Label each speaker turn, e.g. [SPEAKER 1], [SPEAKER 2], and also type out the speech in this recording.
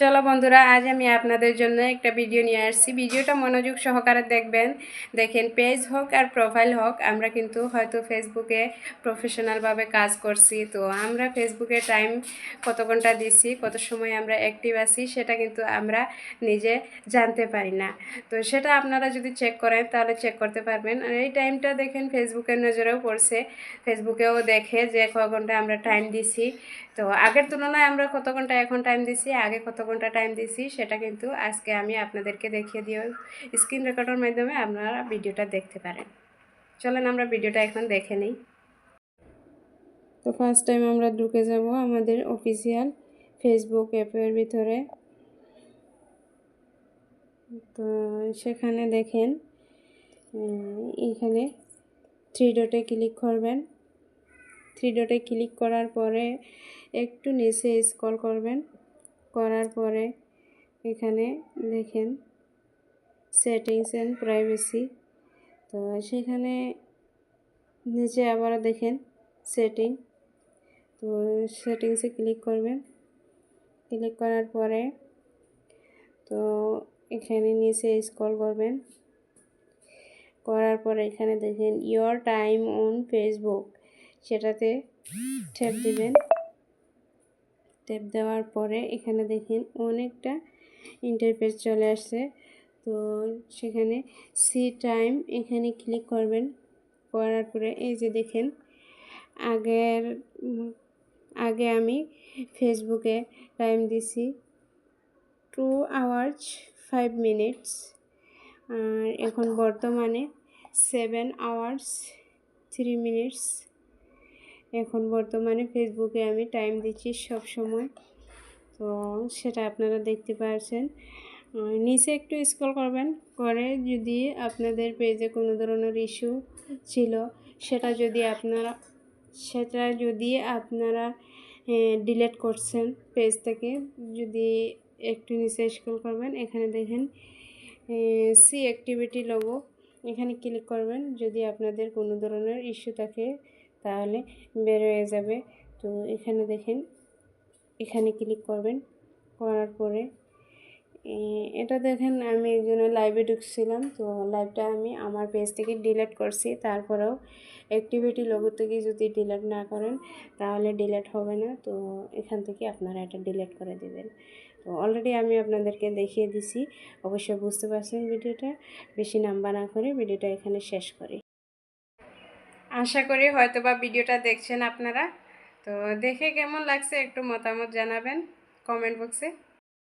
[SPEAKER 1] চলো বন্ধুরা, আজ আমি আপনাদের জন্য একটা ভিডিও নিয়ে আসছি। ভিডিওটা মনোযোগ সহকারে দেখবেন। দেখেন, পেজ হোক আর প্রোফাইল হোক, আমরা কিন্তু হয়তো ফেসবুকে প্রফেশনালভাবে কাজ করছি। তো আমরা ফেসবুকে টাইম কত ঘন্টা দিচ্ছি, কত সময় আমরা অ্যাক্টিভ আছি, সেটা কিন্তু আমরা নিজে জানতে পারি না। তো সেটা আপনারা যদি চেক করেন তাহলে চেক করতে পারবেন। আর এই টাইমটা দেখেন ফেসবুকের নজরেও পড়ছে, ফেসবুকেও দেখে যে ক ঘন্টা আমরা টাইম দিছি। তো আগের তুলনায় আমরা কত ঘন্টা এখন টাইম দিছি, আগে কত ঘন্টা টাইম দিছি, সেটা কিন্তু আজকে আমি আপনাদেরকে দেখিয়ে দিও। স্ক্রিন রেকর্ডের মাধ্যমে আপনারা ভিডিওটা দেখতে পারেন। চলেন আমরা ভিডিওটা এখন দেখে নিই। তো ফার্স্ট টাইম আমরা ঢুকে যাব আমাদের অফিসিয়াল ফেসবুক অ্যাপের ভিতরে। তো সেখানে দেখেন এখানে থ্রি ডটে ক্লিক করবেন। থ্রি ডটে ক্লিক করার পরে একটু নিচে স্ক্রল করবেন। করার পরে এখানে দেখেন সেটিংস অ্যান্ড প্রাইভেসি। তো সেখানে নিচে আবার দেখেন সেটিং। তো সেটিংসে ক্লিক করবেন। ক্লিক করার পরে তো এখানে নিচে স্ক্রল করবেন। করার পরে এখানে দেখেন ইয়োর টাইম অন ফেসবুক, সেটাতে ট্যাপ দিবেন। ট্যাপ দেওয়ার পরে এখানে দেখেন অনেকটা ইন্টারফেস চলে আসছে। তো সেখানে সি টাইম এখানে ক্লিক করবেন। করার পরে এই যে দেখেন আগে আমি ফেসবুকে টাইম দিছি 2 hours 5 minutes, আর এখন বর্তমানে 7 hours 3 minutes। এখন বর্তমানে ফেসবুকে আমি টাইম দিচ্ছি সব সময়। তো সেটা আপনারা দেখতে পাচ্ছেন। নিচে একটু স্ক্রল করবেন। করে যদি আপনাদের পেজে কোনো ধরনের ইস্যু ছিল, সেটা যদি আপনারা ডিলিট করছেন পেজ থেকে, যদি একটু নিচে স্ক্রল করবেন, এখানে দেখেন সি অ্যাক্টিভিটি লোগো, এখানে ক্লিক করবেন। যদি আপনাদের কোনো ধরনের ইস্যু থাকে তাহলে বের হয়ে যাবে। তো এখানে দেখেন, এখানে ক্লিক করবেন। করার পরে এটা দেখেন আমি একজনের লাইভে ঢুকছিলাম। তো লাইভটা আমি আমার পেজ থেকে ডিলিট করছি। তারপরেও অ্যাক্টিভিটি লোগো থেকে যদি ডিলিট না করেন তাহলে ডিলিট হবে না। তো এখান থেকে আপনারা এটা ডিলিট করে দেবেন। তো অলরেডি আমি আপনাদেরকে দেখিয়ে দিছি, অবশ্যই বুঝতে পারছেন ভিডিওটা। বেশি নাম্বার না করে ভিডিওটা এখানে শেষ করি। আশা করি হয়তোবা ভিডিওটা দেখছেন আপনারা। তো দেখে কেমন লাগছে একটু মতামত জানাবেন কমেন্ট বক্সে।